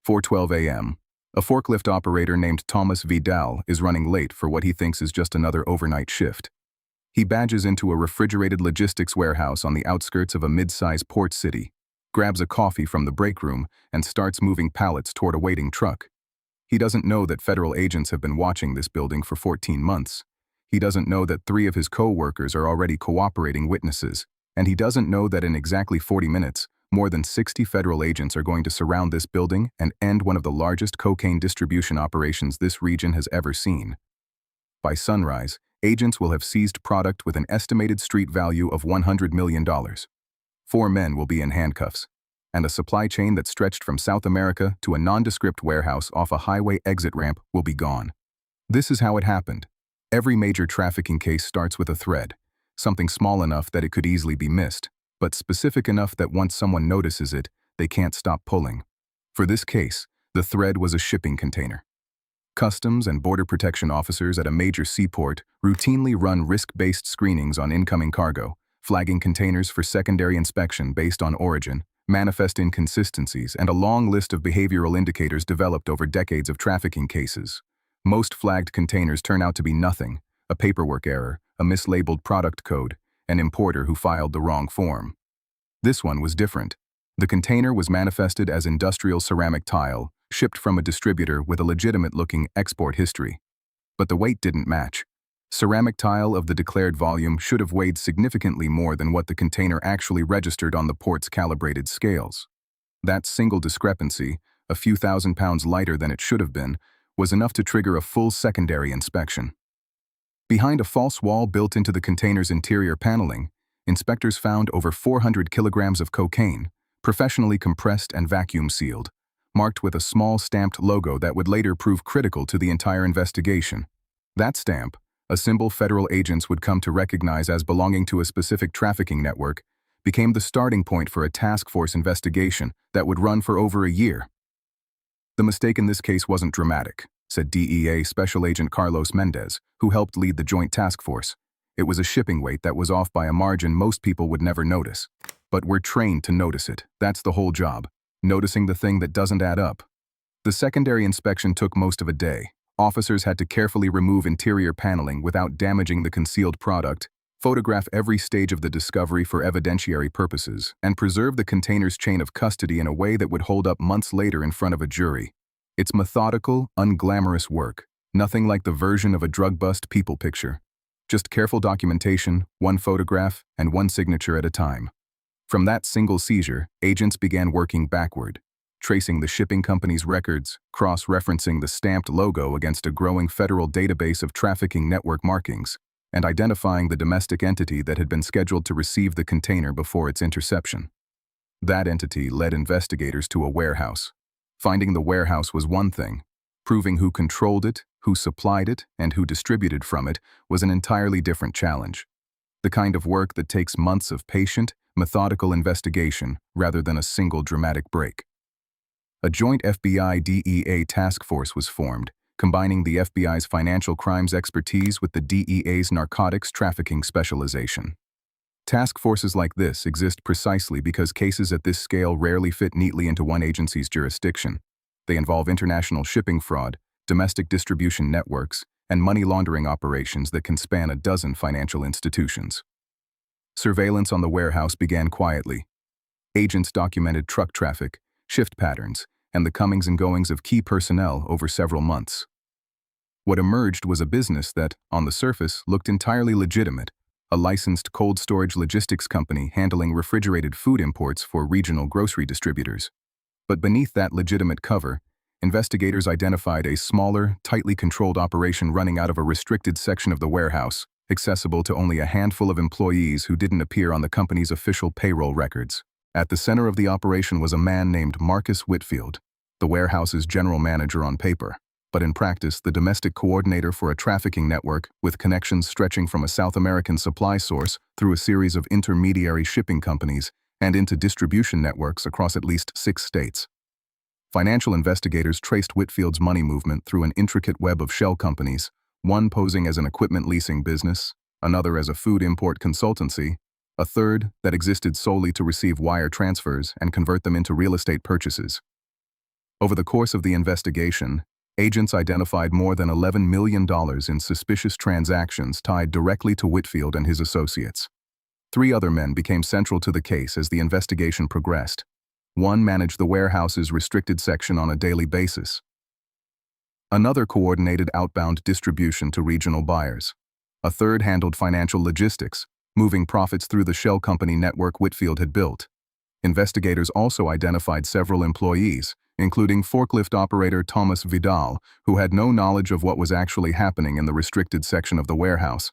4:12 a.m. A forklift operator named Thomas Vidal is running late for what he thinks is just another overnight shift. He badges into a refrigerated logistics warehouse on the outskirts of a mid-size port city, grabs a coffee from the break room, and starts moving pallets toward a waiting truck. He doesn't know that federal agents have been watching this building for 14 months. He doesn't know that 3 of his co-workers are already cooperating witnesses. And he doesn't know that in exactly 40 minutes, more than 60 federal agents are going to surround this building and end one of the largest cocaine distribution operations this region has ever seen. By sunrise, agents will have seized product with an estimated street value of $100 million. 4 men will be in handcuffs, and a supply chain that stretched from South America to a nondescript warehouse off a highway exit ramp will be gone. This is how it happened. Every major trafficking case starts with a thread, something small enough that it could easily be missed, but specific enough that once someone notices it, they can't stop pulling. For this case, the thread was a shipping container. Customs and Border Protection officers at a major seaport routinely run risk-based screenings on incoming cargo, flagging containers for secondary inspection based on origin, manifest inconsistencies, and a long list of behavioral indicators developed over decades of trafficking cases. Most flagged containers turn out to be nothing: a paperwork error, a mislabeled product code, an importer who filed the wrong form. This one was different. The container was manifested as industrial ceramic tile, shipped from a distributor with a legitimate-looking export history. But the weight didn't match. Ceramic tile of the declared volume should have weighed significantly more than what the container actually registered on the port's calibrated scales. That single discrepancy, a few thousand pounds lighter than it should have been, was enough to trigger a full secondary inspection. Behind a false wall built into the container's interior paneling, inspectors found over 400 kilograms of cocaine, professionally compressed and vacuum-sealed, marked with a small stamped logo that would later prove critical to the entire investigation. That stamp, a symbol federal agents would come to recognize as belonging to a specific trafficking network, became the starting point for a task force investigation that would run for over a year. The mistake in this case wasn't dramatic, said DEA Special Agent Carlos Mendez, who helped lead the joint task force. It was a shipping weight that was off by a margin most people would never notice. But we're trained to notice it. That's the whole job. Noticing the thing that doesn't add up. The secondary inspection took most of a day. Officers had to carefully remove interior paneling without damaging the concealed product, photograph every stage of the discovery for evidentiary purposes, and preserve the container's chain of custody in a way that would hold up months later in front of a jury. It's methodical, unglamorous work, nothing like the version of a drug bust people picture. Just careful documentation, one photograph, and one signature at a time. From that single seizure, agents began working backward, tracing the shipping company's records, cross-referencing the stamped logo against a growing federal database of trafficking network markings, and identifying the domestic entity that had been scheduled to receive the container before its interception. That entity led investigators to a warehouse. Finding the warehouse was one thing. Proving who controlled it, who supplied it, and who distributed from it was an entirely different challenge. The kind of work that takes months of patient, methodical investigation rather than a single dramatic break. A joint FBI-DEA task force was formed, combining the FBI's financial crimes expertise with the DEA's narcotics trafficking specialization. Task forces like this exist precisely because cases at this scale rarely fit neatly into one agency's jurisdiction. They involve international shipping fraud, domestic distribution networks, and money laundering operations that can span a dozen financial institutions. Surveillance on the warehouse began quietly. Agents documented truck traffic, shift patterns, and the comings and goings of key personnel over several months. What emerged was a business that, on the surface, looked entirely legitimate, a licensed cold storage logistics company handling refrigerated food imports for regional grocery distributors. But beneath that legitimate cover, investigators identified a smaller, tightly controlled operation running out of a restricted section of the warehouse, accessible to only a handful of employees who didn't appear on the company's official payroll records. At the center of the operation was a man named Marcus Whitfield, the warehouse's general manager on paper, but in practice the domestic coordinator for a trafficking network with connections stretching from a South American supply source through a series of intermediary shipping companies and into distribution networks across at least 6 states. Financial investigators traced Whitfield's money movement through an intricate web of shell companies, one posing as an equipment leasing business, another as a food import consultancy, a third that existed solely to receive wire transfers and convert them into real estate purchases. Over the course of the investigation, agents identified more than $11 million in suspicious transactions tied directly to Whitfield and his associates. 3 other men became central to the case as the investigation progressed. One managed the warehouse's restricted section on a daily basis. Another coordinated outbound distribution to regional buyers. A third handled financial logistics, moving profits through the shell company network Whitfield had built. Investigators also identified several employees, including forklift operator Thomas Vidal, who had no knowledge of what was actually happening in the restricted section of the warehouse.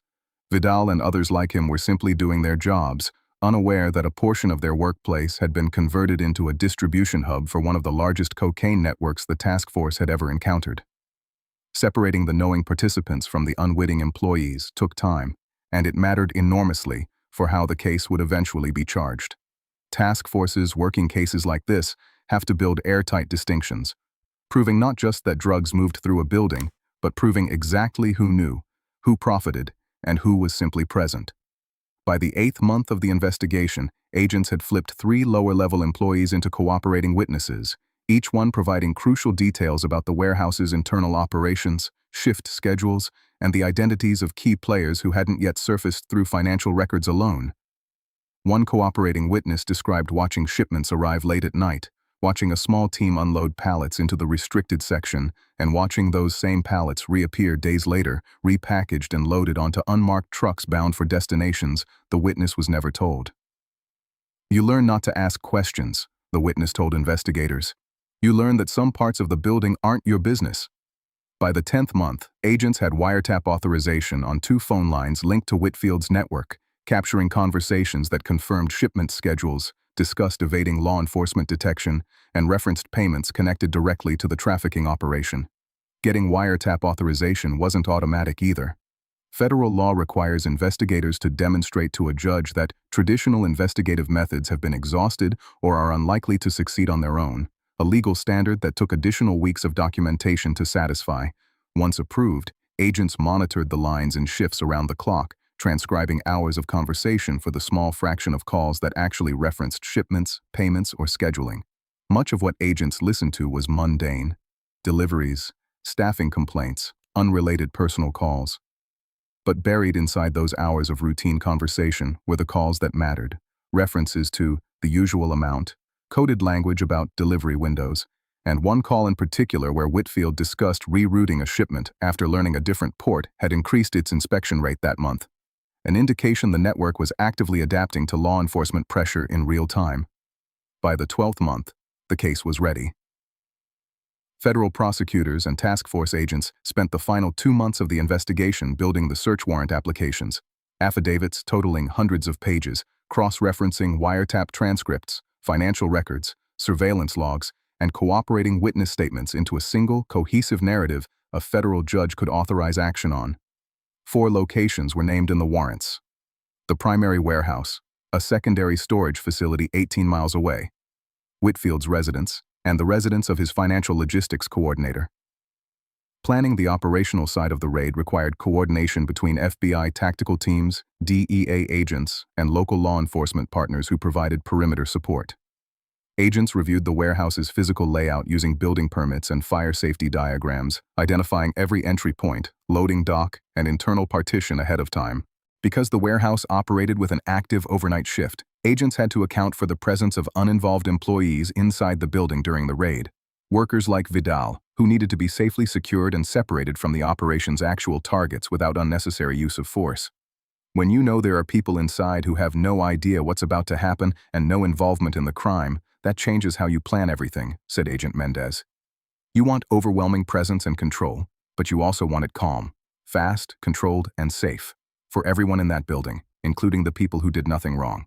Vidal and others like him were simply doing their jobs, unaware that a portion of their workplace had been converted into a distribution hub for one of the largest cocaine networks the task force had ever encountered. Separating the knowing participants from the unwitting employees took time, and it mattered enormously for how the case would eventually be charged. Task forces working cases like this have to build airtight distinctions, proving not just that drugs moved through a building, but proving exactly who knew, who profited, and who was simply present. By the 8th month of the investigation, agents had flipped 3 lower-level employees into cooperating witnesses, each one providing crucial details about the warehouse's internal operations, shift schedules, and the identities of key players who hadn't yet surfaced through financial records alone. One cooperating witness described watching shipments arrive late at night, watching a small team unload pallets into the restricted section, and watching those same pallets reappear days later, repackaged and loaded onto unmarked trucks bound for destinations the witness was never told. You learn not to ask questions, the witness told investigators. You learn that some parts of the building aren't your business. By the 10th month, agents had wiretap authorization on 2 phone lines linked to Whitfield's network, capturing conversations that confirmed shipment schedules, discussed evading law enforcement detection, and referenced payments connected directly to the trafficking operation. Getting wiretap authorization wasn't automatic either. Federal law requires investigators to demonstrate to a judge that traditional investigative methods have been exhausted or are unlikely to succeed on their own, a legal standard that took additional weeks of documentation to satisfy. Once approved, agents monitored the lines in shifts around the clock, transcribing hours of conversation for the small fraction of calls that actually referenced shipments, payments, or scheduling. Much of what agents listened to was mundane: deliveries, staffing complaints, unrelated personal calls. But buried inside those hours of routine conversation were the calls that mattered, references to the usual amount, coded language about delivery windows, and one call in particular where Whitfield discussed rerouting a shipment after learning a different port had increased its inspection rate that month, an indication the network was actively adapting to law enforcement pressure in real time. By the 12th month, the case was ready. Federal prosecutors and task force agents spent the final 2 months of the investigation building the search warrant applications, affidavits totaling hundreds of pages, cross-referencing wiretap transcripts, financial records, surveillance logs, and cooperating witness statements into a single, cohesive narrative a federal judge could authorize action on. 4 locations were named in the warrants: the primary warehouse, a secondary storage facility 18 miles away, Whitfield's residence, and the residence of his financial logistics coordinator. Planning the operational side of the raid required coordination between FBI tactical teams, DEA agents, and local law enforcement partners who provided perimeter support. Agents reviewed the warehouse's physical layout using building permits and fire safety diagrams, identifying every entry point, loading dock, and internal partition ahead of time. Because the warehouse operated with an active overnight shift, agents had to account for the presence of uninvolved employees inside the building during the raid. Workers like Vidal, who needed to be safely secured and separated from the operation's actual targets without unnecessary use of force. When you know there are people inside who have no idea what's about to happen and no involvement in the crime, that changes how you plan everything, said Agent Mendez. You want overwhelming presence and control, but you also want it calm, fast, controlled, and safe, for everyone in that building, including the people who did nothing wrong.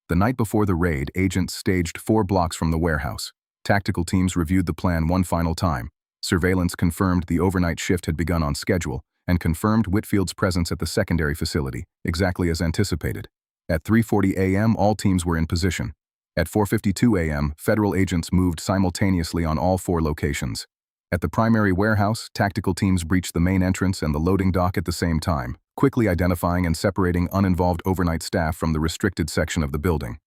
The night before the raid, agents staged 4 blocks from the warehouse. Tactical teams reviewed the plan one final time. Surveillance confirmed the overnight shift had begun on schedule, and confirmed Whitfield's presence at the secondary facility, exactly as anticipated. At 3:40 a.m., all teams were in position. At 4:52 a.m., federal agents moved simultaneously on all 4 locations. At the primary warehouse, tactical teams breached the main entrance and the loading dock at the same time, quickly identifying and separating uninvolved overnight staff from the restricted section of the building.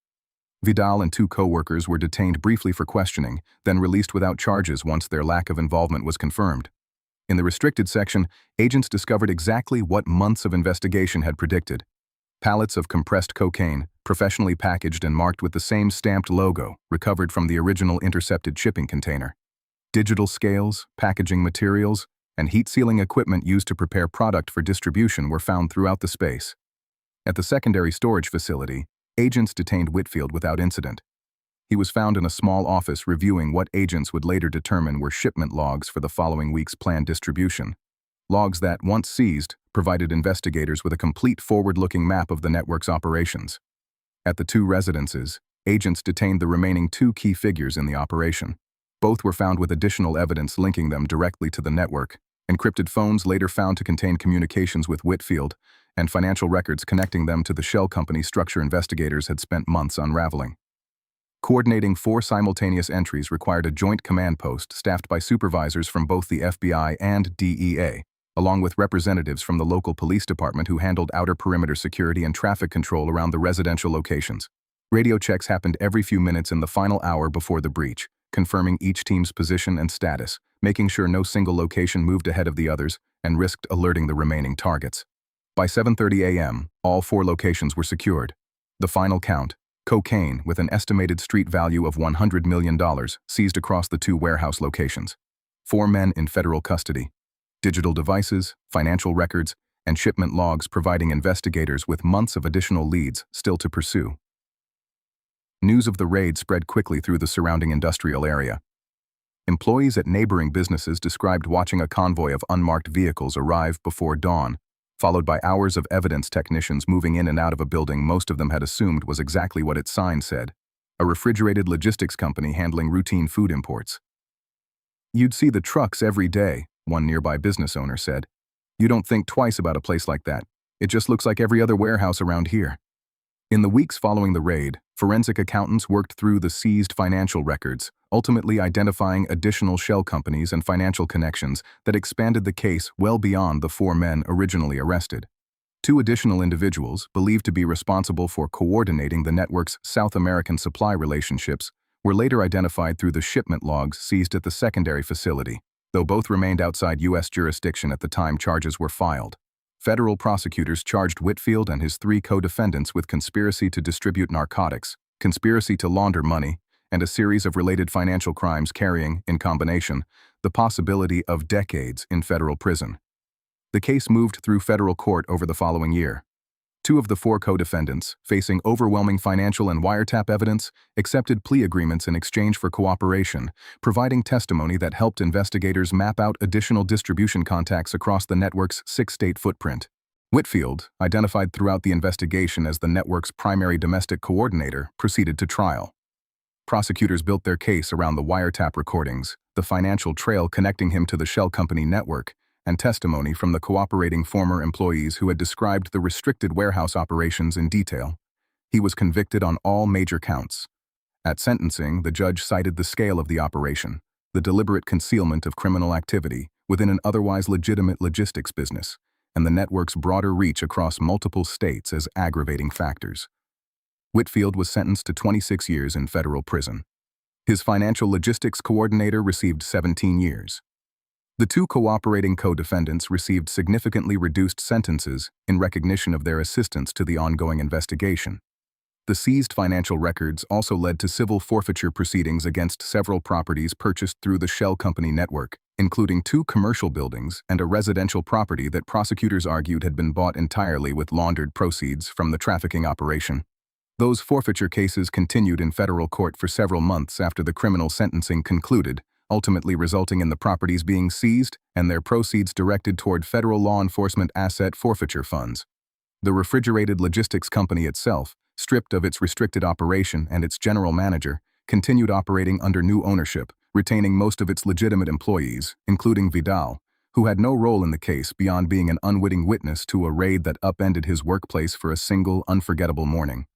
Vidal and two co-workers were detained briefly for questioning, then released without charges once their lack of involvement was confirmed. In the restricted section, agents discovered exactly what months of investigation had predicted. Pallets of compressed cocaine, professionally packaged and marked with the same stamped logo, recovered from the original intercepted shipping container. Digital scales, packaging materials, and heat-sealing equipment used to prepare product for distribution were found throughout the space. At the secondary storage facility, agents detained Whitfield without incident. He was found in a small office reviewing what agents would later determine were shipment logs for the following week's planned distribution. Logs that, once seized, provided investigators with a complete forward-looking map of the network's operations. At the two residences, agents detained the remaining two key figures in the operation. Both were found with additional evidence linking them directly to the network. Encrypted phones later found to contain communications with Whitfield, and financial records connecting them to the shell company structure investigators had spent months unraveling. Coordinating 4 simultaneous entries required a joint command post staffed by supervisors from both the FBI and DEA, along with representatives from the local police department who handled outer perimeter security and traffic control around the residential locations. Radio checks happened every few minutes in the final hour before the breach, confirming each team's position and status, making sure no single location moved ahead of the others, and risked alerting the remaining targets. By 7:30 a.m., all 4 locations were secured. The final count, cocaine with an estimated street value of $100 million, seized across the 2 warehouse locations. 4 men in federal custody. Digital devices, financial records, and shipment logs providing investigators with months of additional leads still to pursue. News of the raid spread quickly through the surrounding industrial area. Employees at neighboring businesses described watching a convoy of unmarked vehicles arrive before dawn, followed by hours of evidence technicians moving in and out of a building most of them had assumed was exactly what its sign said: a refrigerated logistics company handling routine food imports. "You'd see the trucks every day," one nearby business owner said. "You don't think twice about a place like that. It just looks like every other warehouse around here." In the weeks following the raid, forensic accountants worked through the seized financial records, ultimately identifying additional shell companies and financial connections that expanded the case well beyond the 4 men originally arrested. 2 additional individuals, believed to be responsible for coordinating the network's South American supply relationships, were later identified through the shipment logs seized at the secondary facility, though both remained outside U.S. jurisdiction at the time charges were filed. Federal prosecutors charged Whitfield and his 3 co-defendants with conspiracy to distribute narcotics, conspiracy to launder money, and a series of related financial crimes carrying, in combination, the possibility of decades in federal prison. The case moved through federal court over the following year. 2 of the 4 co-defendants, facing overwhelming financial and wiretap evidence, accepted plea agreements in exchange for cooperation, providing testimony that helped investigators map out additional distribution contacts across the network's 6-state footprint. Whitfield, identified throughout the investigation as the network's primary domestic coordinator, proceeded to trial. Prosecutors built their case around the wiretap recordings, the financial trail connecting him to the shell company network, and testimony from the cooperating former employees who had described the restricted warehouse operations in detail. He was convicted on all major counts. At sentencing, the judge cited the scale of the operation, the deliberate concealment of criminal activity within an otherwise legitimate logistics business, and the network's broader reach across multiple states as aggravating factors. Whitfield was sentenced to 26 years in federal prison. His financial logistics coordinator received 17 years. The 2 cooperating co-defendants received significantly reduced sentences in recognition of their assistance to the ongoing investigation. The seized financial records also led to civil forfeiture proceedings against several properties purchased through the shell company network, including 2 commercial buildings and a residential property that prosecutors argued had been bought entirely with laundered proceeds from the trafficking operation. Those forfeiture cases continued in federal court for several months after the criminal sentencing concluded, ultimately resulting in the properties being seized and their proceeds directed toward federal law enforcement asset forfeiture funds. The refrigerated logistics company itself, stripped of its restricted operation and its general manager, continued operating under new ownership, retaining most of its legitimate employees, including Vidal, who had no role in the case beyond being an unwitting witness to a raid that upended his workplace for a single, unforgettable morning.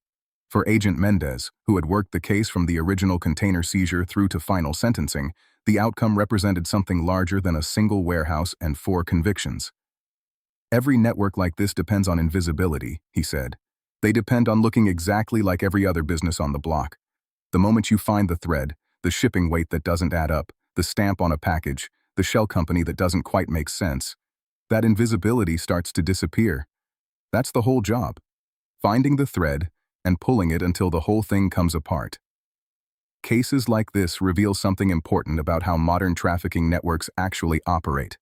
For Agent Mendez, who had worked the case from the original container seizure through to final sentencing, the outcome represented something larger than a single warehouse and 4 convictions. "Every network like this depends on invisibility," he said. They depend on looking exactly like every other business on the block. The moment you find the thread, the shipping weight that doesn't add up, the stamp on a package, the shell company that doesn't quite make sense, that invisibility starts to disappear. That's the whole job. Finding the thread and pulling it until the whole thing comes apart. Cases like this reveal something important about how modern trafficking networks actually operate.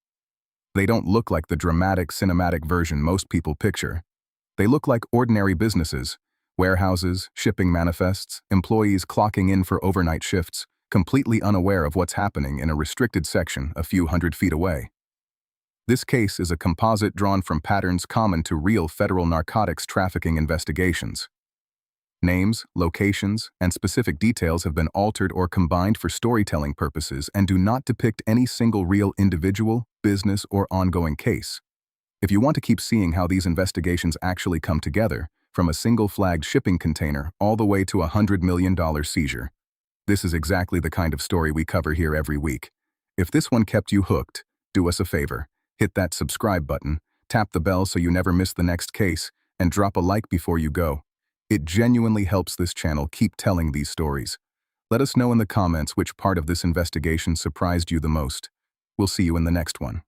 They don't look like the dramatic, cinematic version most people picture. They look like ordinary businesses, warehouses, shipping manifests, employees clocking in for overnight shifts, completely unaware of what's happening in a restricted section a few hundred feet away. This case is a composite drawn from patterns common to real federal narcotics trafficking investigations. Names, locations, and specific details have been altered or combined for storytelling purposes and do not depict any single real individual, business, or ongoing case. If you want to keep seeing how these investigations actually come together, from a single flagged shipping container all the way to a $100 million seizure, this is exactly the kind of story we cover here every week. If this one kept you hooked, do us a favor. Hit that subscribe button, tap the bell so you never miss the next case, and drop a like before you go. It genuinely helps this channel keep telling these stories. Let us know in the comments which part of this investigation surprised you the most. We'll see you in the next one.